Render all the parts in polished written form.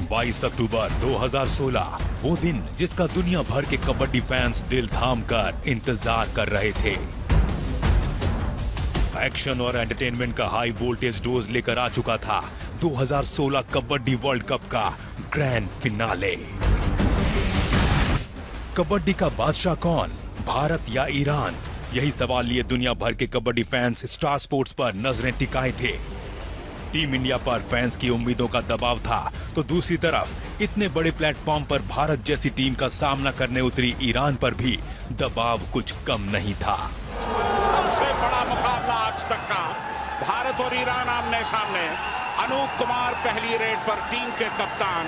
22 अक्टूबर 2016 वो दिन जिसका दुनिया भर के कबड्डी फैंस दिल थाम कर इंतजार कर रहे थे। एक्शन और एंटरटेनमेंट का हाई वोल्टेज डोज लेकर आ चुका था 2016 कबड्डी वर्ल्ड कप का ग्रैंड फिनाले। कबड्डी का बादशाह कौन, भारत या ईरान? यही सवाल लिए दुनिया भर के कबड्डी फैंस स्टार स्पोर्ट्स पर नजरें टिकाए थे। टीम इंडिया पर फैंस की उम्मीदों का दबाव था, तो दूसरी तरफ इतने बड़े प्लेटफॉर्म पर भारत जैसी टीम का सामना करने उतरी ईरान पर भी दबाव कुछ कम नहीं था। सबसे बड़ा मुकाबला आज तक का, भारत और ईरान आमने सामने। अनूप कुमार पहली रेड पर टीम के कप्तान।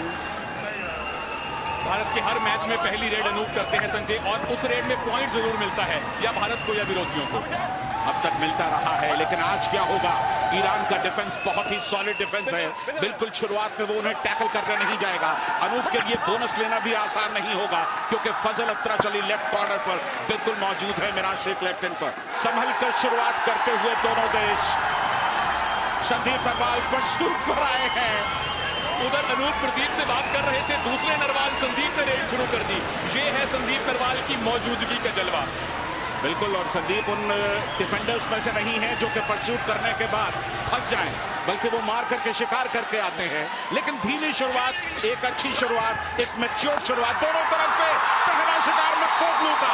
भारत के हर मैच में पहली रेड अनूप करते हैं संजय, और उस रेड में पॉइंट जरूर मिलता है, या भारत को या विरोधियों को। अब तक मिलता रहा है, लेकिन आज क्या होगा? ईरान का डिफेंस बहुत ही सॉलिड डिफेंस है। बिल्कुल शुरुआत में वो उन्हें टैकल करने नहीं जाएगा। अनूप के लिए बोनस लेना भी आसान नहीं होगा, क्योंकि फजल अत्तराचली लेफ्ट कॉर्नर पर बिल्कुल मौजूद है, मिराज शेख लेफ्ट हैंड पर। संभल कर शुरुआत करते हुए दोनों देश। संदीप नरवाल परसूट पर आए हैं। उधर अनूप प्रदीप से बात कर रहे थे, दूसरे नरवाल संदीप ने रेड शुरू कर दी। ये है संदीप नरवाल की मौजूदगी का जलवा। बिल्कुल, और संदीप उन डिफेंडर्स में से नहीं है जो कि परस्यूट करने के बाद फंस जाएं, बल्कि वो मार करके शिकार करके आते हैं। लेकिन धीमी शुरुआत, एक अच्छी शुरुआत, एक मैच्योर शुरुआत दोनों तरफ से। पहला शिकार मकसूद का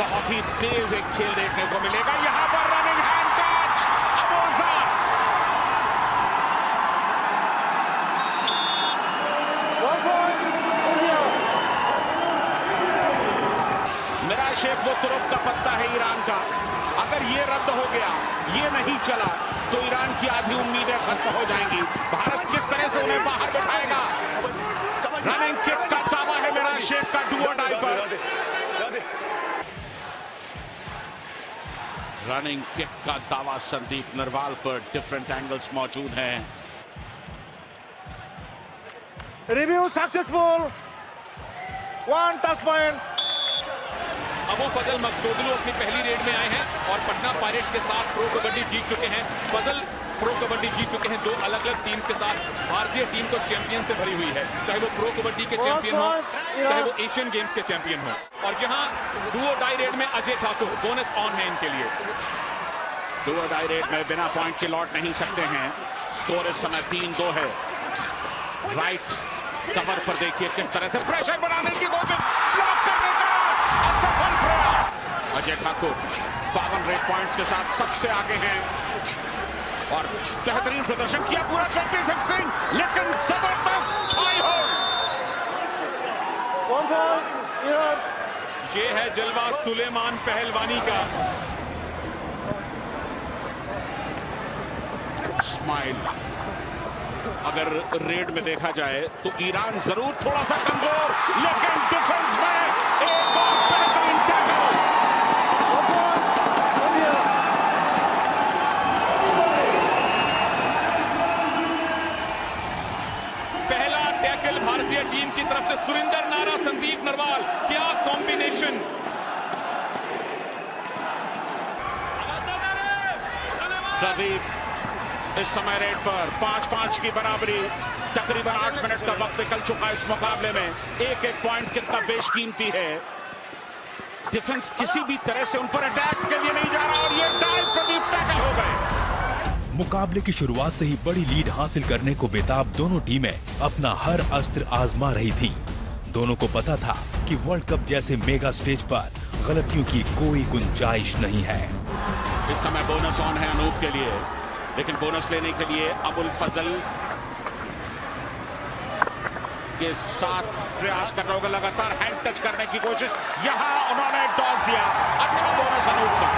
बहुत ही तेज एक खेल देखने को मिलेगा। यहां पर running hand catch Abozar. Meraj Sheykh वो तुरुप का पत्ता है ईरान का। अगर ये रद्द हो गया, ये नहीं चला, तो ईरान की आधी उम्मीदें खत्म हो जाएंगी। भारत किस तरह से उन्हें बाहर बिठाएगा? रनिंग किक का दावा है मिराज शेख का डू और डाई पर। रनिंग किक का दावा संदीप नरवाल पर। डिफरेंट एंगल्स मौजूद हैं। Review successful, 1 touch point. अबू फजल मकसूदलू अपनी पहली रेड में आए हैं और पटना पायरेट्स के साथ प्रो कबड्डी जीत चुके हैं। फजल प्रो कबड्डी जीत चुके हैं 2 अलग अलग टीम्स के साथ। भारतीय टीम तो चैंपियन से भरी हुई है, चाहे वो प्रो कबड्डी के चैंपियन हो, चाहे वो एशियन गेम्स के चैंपियन हो। और जहां डू और डाई रेड में अजय ठाकुर बोनस ऑन है इनके लिए। डू और डाई रेड में बिना पॉइंट के लौट नहीं सकते हैं। स्कोर इस समय 3-2 है। राइट कवर पर देखिए किस तरह से प्रेशर बनाने की कोशिश, ब्लॉक करने का असफल प्रयास। अजय ठाकुर 52 रेड पॉइंट्स के साथ सबसे आगे हैं और बेहतरीन प्रदर्शन किया पूरा 26-16, लेकिन जबरदस्त हाई होल्ड। ये है जलवा सुलेमान पहलवानी का। स्माइल। अगर रेड में देखा जाए तो ईरान जरूर थोड़ा सा कमजोर, लेकिन डिफेंस में एक और बेहतरीन टैकल। पहला टैकल भारतीय टीम की तरफ से सुरिंदर नारा, संदीप नरवाल, क्या कॉम्बिनेशन। प्रदीप इस समय रेड पर 5-5 की बराबरी। तकरीबन 8 मिनट का वक्त निकल चुका इस मुकाबले में। एक एक पॉइंट कितना बेशकीमती है। डिफेंस किसी भी तरह से उन पर अटैक के लिए नहीं जा रहा, और ये डाइव प्रदीप टैकल हो गए। मुकाबले की शुरुआत से ही बड़ी लीड हासिल करने को बेताब दोनों टीमें अपना हर अस्त्र आजमा रही थी। दोनों को पता था कि वर्ल्ड कप जैसे मेगा स्टेज पर गलतियों की कोई गुंजाइश नहीं है। इस समय बोनस ऑन है अनूप के लिए, लेकिन बोनस लेने के लिए अबुल फजल के साथ प्रयास करना होगा। लगातार हैंड टच करने की कोशिश, यहां उन्होंने टॉस दिया। अच्छा बोनस अनूप का।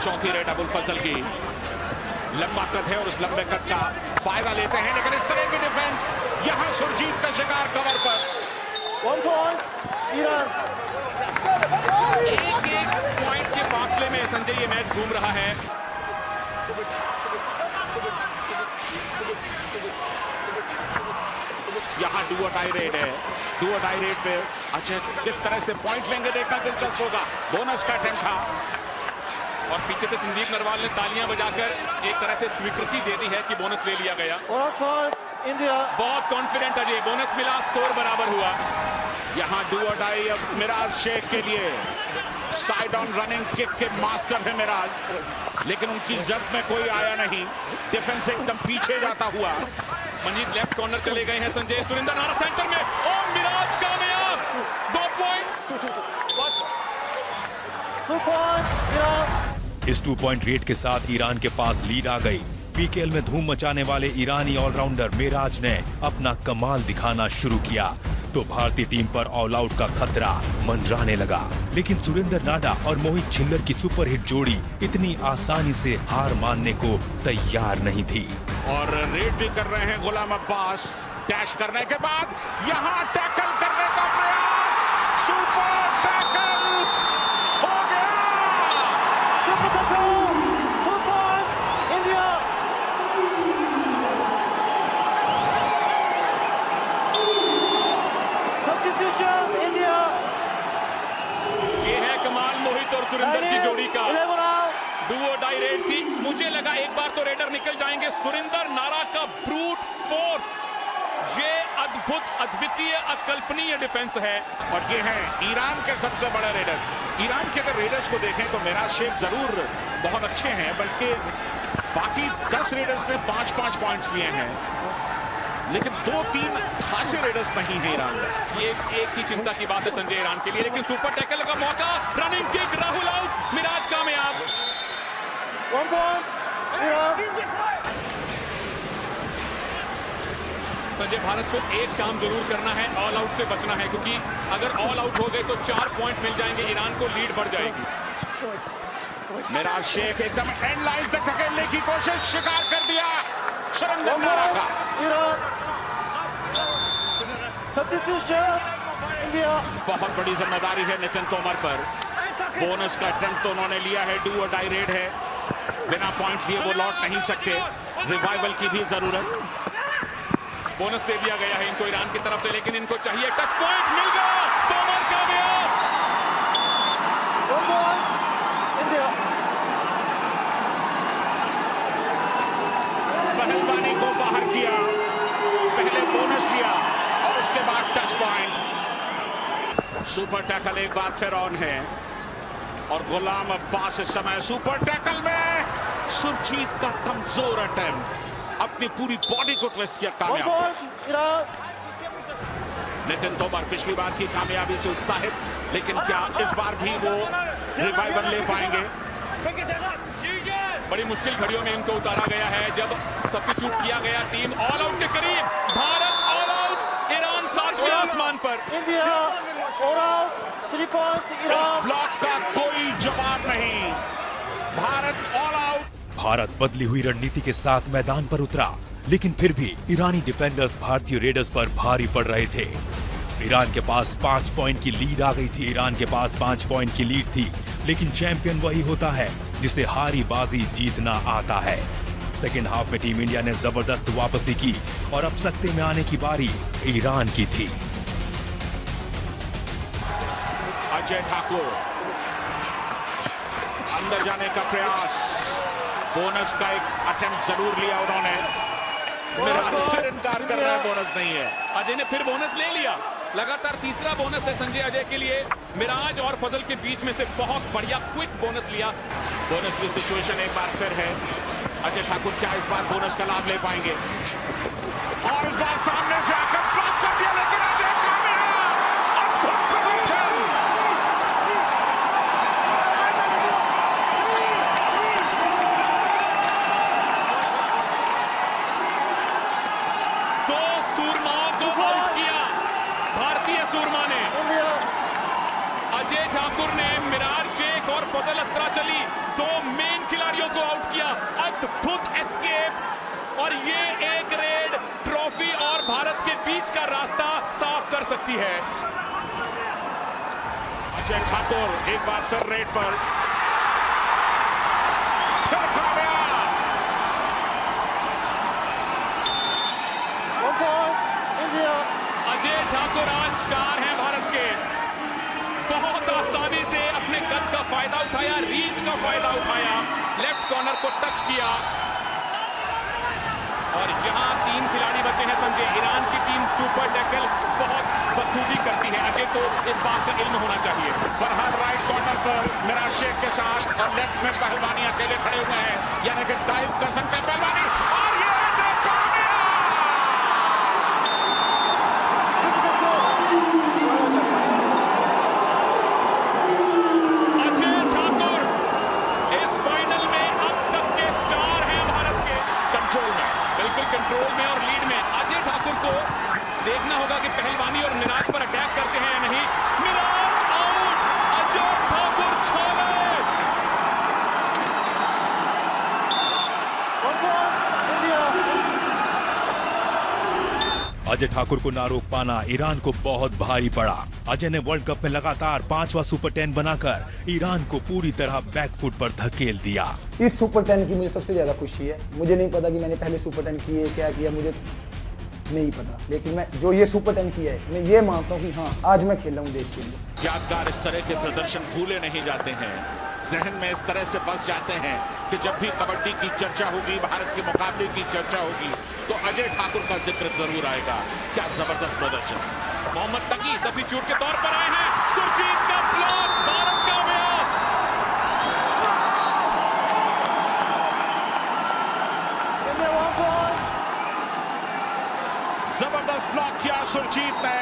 चौथी रेड अबुल फजल की। लंबा कद है और उस लंबे कद का फायदा लेते हैं, लेकिन इस तरह की डिफेंस। यहां सुरजीत का शिकार कवर पर। एक पॉइंट के फासले में संजय ये मैच घूम रहा है। यहां डू और डाई रेड है। डू और डाई रेड पे अजय किस तरह से पॉइंट लेंगे देखना दिलचस्प होगा। बोनस का अटेम्प्ट था। और पीछे से संदीप नरवाल ने तालियां बजाकर एक तरह से स्वीकृति दे दी है कि बोनस ले लिया गया। बहुत कॉन्फिडेंट अजय, बोनस मिला, स्कोर बराबर हुआ। यहाँ डू और डाई अब मिराज शेख के लिए। साइड ऑन रनिंग किक के मास्टर है मिराज, लेकिन उनकी जद में कोई आया नहीं। डिफेंस एकदम पीछे जाता हुआ। मंजीत लेफ्ट कॉर्नर चले गए हैं। संजय सुरेंद्र नारा सेंटर में और मिराज कामयाब। 2 पॉइंट। इस 2 पॉइंट रेट के साथ ईरान के पास लीड आ गई। पीकेएल में धूम मचाने वाले ईरानी ऑलराउंडर मिराज ने अपना कमाल दिखाना शुरू किया तो भारतीय टीम पर ऑल आउट का खतरा मंडराने लगा। लेकिन सुरेंद्र नाडा और मोहित छिल्लर की सुपरहिट जोड़ी इतनी आसानी से हार मानने को तैयार नहीं थी। और रेड भी कर रहे हैं गुलाम अब्बास। डैश करने के बाद यहाँ टैकल करने का प्रयास। सुपर टैकल हो गया। Super tackle, full point, India. Substitution, India. ये है कमाल मोहित और सुरेंद्र की जोड़ी का। डू और डाई रेड थी। मुझे लगा एक बार तो रेडर निकल जाएंगे। सुरेंद्र नारा का ब्रूट फोर्स, ये अद्भुत, अद्वितीय, अकल्पनीय डिफेंस है। और ये हैं ईरान के सबसे बड़े रेडर। ईरान के अगर रेडर्स को देखें तो मिराज शेख जरूर बहुत अच्छे हैं, बल्कि बाकी 10 रेडर्स ने 5-5 पॉइंट्स लिए हैं, लेकिन 2-3 खासे रेडर्स नहीं है ईरान में। ये एक ही चिंता की बात है संजय ईरान के लिए। लेकिन सुपर टैकल का मौका, running kick, Rahul out, Meraj कामयाब। 1 पॉइंट, संजय भारत को एक काम जरूर करना है, ऑल आउट से बचना है, क्योंकि अगर ऑल आउट हो गए तो 4 पॉइंट मिल जाएंगे, ईरान को लीड बढ़ जाएगी। मिराज शेख एकदम एंड लाइन पे धकेलने की कोशिश, शिकार कर दिया सुरेंद्र नारा का। Substitution, India. बहुत बड़ी जिम्मेदारी है नितिन तोमर पर। बोनस का अटेम्प्ट तो उन्होंने लिया है। डू और डाई रेड है, बिना पॉइंट लिए वो लौट नहीं सकते। रिवाइवल की भी जरूरत। बोनस दे दिया गया है इनको ईरान की तरफ से, लेकिन इनको चाहिए टच पॉइंट। मिल गया, तोमर कामयाब। 1 पॉइंट, इंडिया। पहलवानी को बाहर किया, पहले बोनस लिया और उसके बाद टच पॉइंट। सुपर टैकल एक बार फिर ऑन है और गुलाम अब्बास इस समय सुपर टैकल में। सुरजीत का कमजोर अटेम्प्ट, अपनी पूरी बॉडी को ट्विस्ट किया, कामयाब। नितिन तोमर पिछली बार की कामयाबी से उत्साहित, लेकिन क्या इस बार भी वो रिवाइवल ले पाएंगे? बड़ी मुश्किल घड़ियों में इनको उतारा गया है। जब सब्स्टिट्यूट किया गया, टीम ऑल आउट के करीब। भारत ऑल आउट, ईरान 7वें आसमान पर। इंडिया ऑल आउट, 3 पॉइंट, इस ईरान। ब्लॉक का कोई जवाब नहीं। Bharat all out. भारत बदली हुई रणनीति के साथ मैदान पर उतरा, लेकिन फिर भी ईरानी डिफेंडर्स भारतीय रेडर्स पर भारी पड़ रहे थे। ईरान के पास 5 पॉइंट की लीड आ गई थी। ईरान के पास 5 पॉइंट की लीड थी, लेकिन चैंपियन वही होता है जिसे हारी बाजी जीतना आता है। सेकेंड हाफ में टीम इंडिया ने जबरदस्त वापसी की और अब सत्ते में आने की बारी ईरान की थी। अजय ठाकुर अंदर जाने का प्रयास, बोनस का एक अटेम्प्ट जरूर लिया उन्होंने। मेरा फिर इनकार कर रहा है, बोनस नहीं है। अजय ने फिर बोनस ले लिया। लगातार तीसरा बोनस है संजय अजय के लिए। मिराज और फजल के बीच में से बहुत बढ़िया क्विक बोनस लिया। बोनस की सिचुएशन एक बार फिर है। अजय ठाकुर क्या इस बार बोनस का लाभ ले पाएंगे? और इस बार सामने से आकर ब्लॉक कर दिया, लेकिन अजय कामयाब। अद्भुत प्रदर्शन। दो सूरमाओं को आउट किया भारतीय सूरमा ने। अजय ठाकुर ने मिराज शेख और फजल अत्राचली, 2 मेन खिलाड़ियों को आउट किया। अद्भुत एस्केप, और ये एक रेड ट्रॉफी और भारत के बीच का रास्ता साफ कर सकती है। अजय ठाकुर एक बार फिर रेड पर, फिर कामयाब। अजय ठाकुर आज स्टार हैं भारत के। बहुत आसानी से अपने कद का फायदा उठाया, रीच का फायदा उठाया। को टच किया। और यहाँ 3 खिलाड़ी बचे हैं संजय। ईरान की टीम सुपर टैकल बहुत बखूबी करती है। अजय को इस बात का इल्म होना चाहिए। फरहान राइट कॉर्नर पर मिराज शेख के साथ और लेफ्ट में पहलवानी अकेले खड़े हुए हैं, यानी कि डाइव कर सकते हैं पहलवानी। और ये अजय ठाकुर इस फाइनल में अब तक के स्टार हैं भारत के। कंट्रोल में, बिल्कुल कंट्रोल में और लीड में। अजय ठाकुर को देखना होगा कि पहलवानी और मिराज पर अटैक करते हैं या नहीं। मिराज आउट, अजय ठाकुर छाले। अजय ठाकुर को ना रोक पाना ईरान को बहुत भारी पड़ा। अजय ने वर्ल्ड कप में लगातार 5वां सुपर 10 बनाकर ईरान को पूरी तरह बैकफुट पर धकेल दिया। इस सुपर 10 की मुझे सबसे ज्यादा खुशी है। मुझे नहीं पता कि मैंने पहले सुपर 10 किए क्या किया, मुझे नहीं पता, लेकिन मैं जो ये सुपर 10 किया है मैं ये मानता हूँ कि हाँ आज मैं खेल रहा हूँ देश के लिए। यादगार इस तरह के प्रदर्शन भूले नहीं जाते हैं, जहन में इस तरह से बस जाते हैं कि जब भी कबड्डी की चर्चा होगी, भारत के मुकाबले की चर्चा होगी, तो अजय ठाकुर का जिक्र जरूर आएगा। क्या जबरदस्त प्रदर्शन। मोहम्मद तकी सब्स्टिट्यूट के तौर पर आए हैं। सुरजीत का ब्लॉक, भारत कामयाब। जबरदस्त ब्लॉक किया सुरजीत ने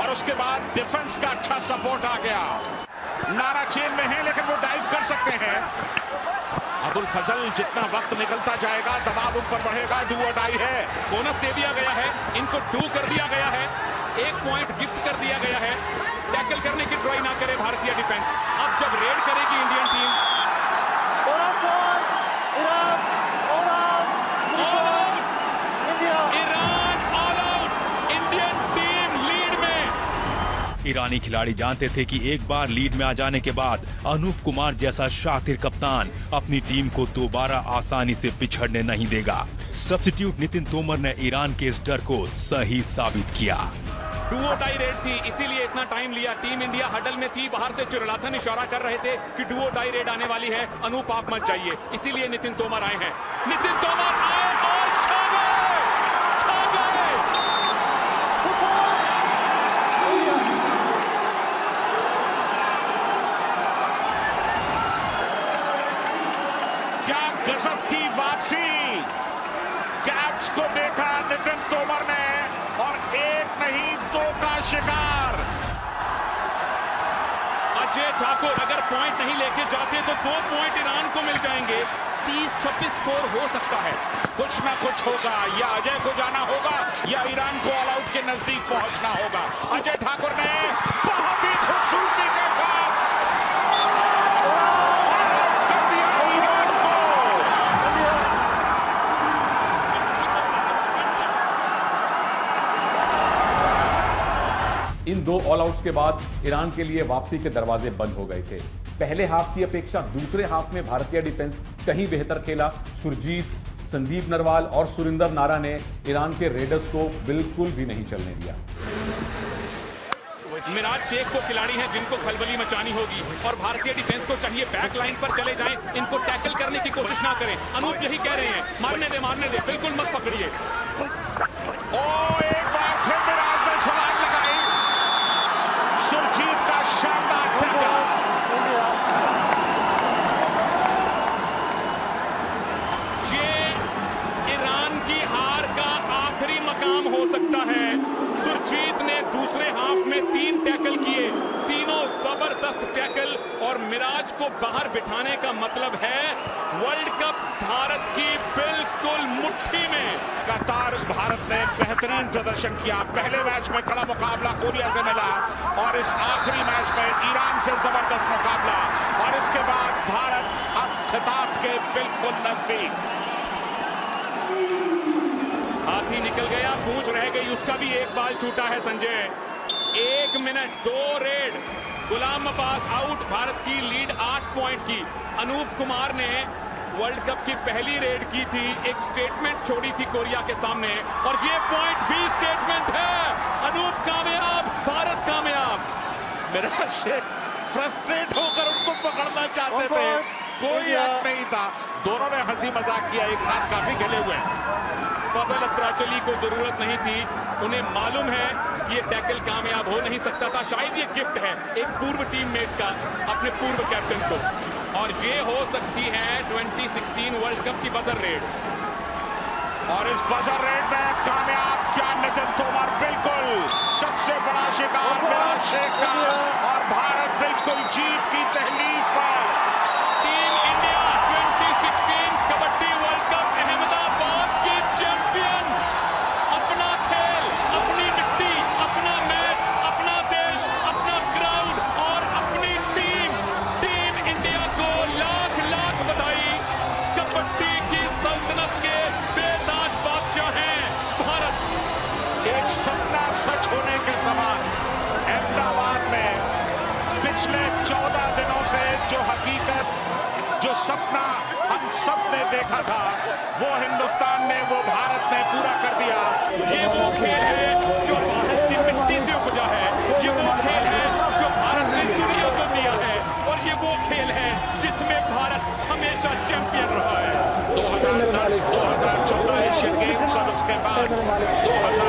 और उसके बाद डिफेंस का अच्छा सपोर्ट आ गया। नारा चेन में है लेकिन वो डाइव कर सकते हैं। अबुल फजल जितना वक्त निकलता जाएगा दबाव ऊपर बढ़ेगा। डू और डाई है। बोनस दे दिया गया है, इनको डू कर दिया गया है, 1 पॉइंट गिफ्ट कर दिया गया है। टैकल करने की ट्राई ना करे भारतीय डिफेंस। अब जब रेड करेगी Indian team, Iran all out, Indian team lead में। ईरानी खिलाड़ी जानते थे कि एक बार लीड में आ जाने के बाद अनूप कुमार जैसा शातिर कप्तान अपनी टीम को दोबारा आसानी से पिछड़ने नहीं देगा। सब्स्टिट्यूट नितिन तोमर ने ईरान के इस डर को सही साबित किया। डू और डाई रेड थी, इसीलिए इतना टाइम लिया। टीम इंडिया हडल में थी, बाहर से चुरलाथन इशारा कर रहे थे कि डू और डाई रेड आने वाली है, अनूप आप मत जाइए। इसीलिए नितिन तोमर आए हैं। नितिन तोमर आए और छा गए। क्या गजब की वापसी। कैप्स को देखा नितिन तोमर ने और 1 नहीं 2 का शिकार। अजय ठाकुर अगर पॉइंट नहीं लेके जाते तो 2 पॉइंट ईरान को मिल जाएंगे। 30-26 स्कोर हो सकता है। कुछ ना कुछ होगा, या अजय को जाना होगा या ईरान को ऑल आउट के नजदीक पहुंचना होगा। अजय ठाकुर ने बहुत ही खूबसूरती के साथ कर दिया ईरान को। इन 2 ऑल आउट्स के बाद ईरान के लिए वापसी के दरवाजे बंद हो गए थे। पहले हाफ की अपेक्षा दूसरे हाफ में भारतीय डिफेंस कहीं बेहतर खेला। सुरजीत, संदीप नरवाल और सुरिंदर नारा ने ईरान के रेडर्स को बिल्कुल भी नहीं चलने दिया। मिराज शेख को खिलाड़ी हैं जिनको खलबली मचानी होगी और भारतीय डिफेंस को चाहिए बैक लाइन पर चले जाएं, इनको टैकल करने की कोशिश ना करें। अनूप यही कह रहे हैं, मारने दे, बिल्कुल मत पकड़िए। एक बार फिर मिराज ने छलांग लगाई। सुरजीत का शानदार टैकल। ये ईरान की हार का आखिरी मकाम हो सकता है। सुरजीत ने दूसरे हाफ में 3 टैकल किए, तीनों जबरदस्त टैकल और मिराज को बाहर बिठाने का मतलब है वर्ल्ड कप भारत की बिल्कुल मुट्ठी में। लगातार भारत ने बेहतरीन प्रदर्शन किया। पहले मैच में कड़ा मुकाबला कोरिया से मिला और इस आखिरी मैच में ईरान से जबरदस्त मुकाबला और इसके बाद भारत अब खिताब के बिल्कुल नजदीक। हाथी निकल गया, पूंछ रह गई, उसका भी एक बाल छूटा है Sanjay. 1 minute 2 raid. Ghulam Abbas out. Bharat की लीड 8 पॉइंट की। अनूप कुमार ने वर्ल्ड कप की पहली रेड की थी, एक स्टेटमेंट छोड़ी थी कोरिया के सामने और ये पॉइंट भी स्टेटमेंट है। अनूप कामयाब, भारत कामयाब। मिराज शेख फ्रस्ट्रेट होकर उनको पकड़ना चाहते थे कोई हक नहीं था। दोनों ने हंसी मजाक किया, एक साथ काफी खेले हुए हैं। फजल अत्राचली को जरूरत नहीं थी, उन्हें मालूम है ये टैकल कामयाब हो नहीं सकता था। शायद ये गिफ्ट है एक पूर्व टीममेट का अपने पूर्व कैप्टन को, और ये हो सकती है 2016 वर्ल्ड कप की बजर रेड। और इस बजर रेड में कामयाब किया नितिन तोमर, बिल्कुल सबसे बड़ा शिकार मिराज शेख का, और भारत बिल्कुल जीत की तहलीज पर। Team India 2016 kabaddi world cup Ahmedabad की चैंपियन। अपना खेल, अपनी मिट्टी, अपना मैच, अपना देश, अपना ग्राउंड और अपनी टीम। टीम इंडिया को लाख लाख बधाई। कबड्डी की सल्तनत के बेताज बादशाह हैं भारत। एक सपना सच होने के समान अहमदाबाद में पिछले 14 दिनों से जो हकीकत, जो सपना हम सब ने देखा था, वो हिंदुस्तान ने, वो भारत ने पूरा कर दिया। ये वो खेल है जो भारत की मिट्टी से उपजा है, ये वो खेल है जो भारत ने दुनिया को दिया है, और ये वो खेल है जिसमें भारत हमेशा चैंपियन रहा है। 2010, 2014 एशियन गेम्स और उसके बाद 2000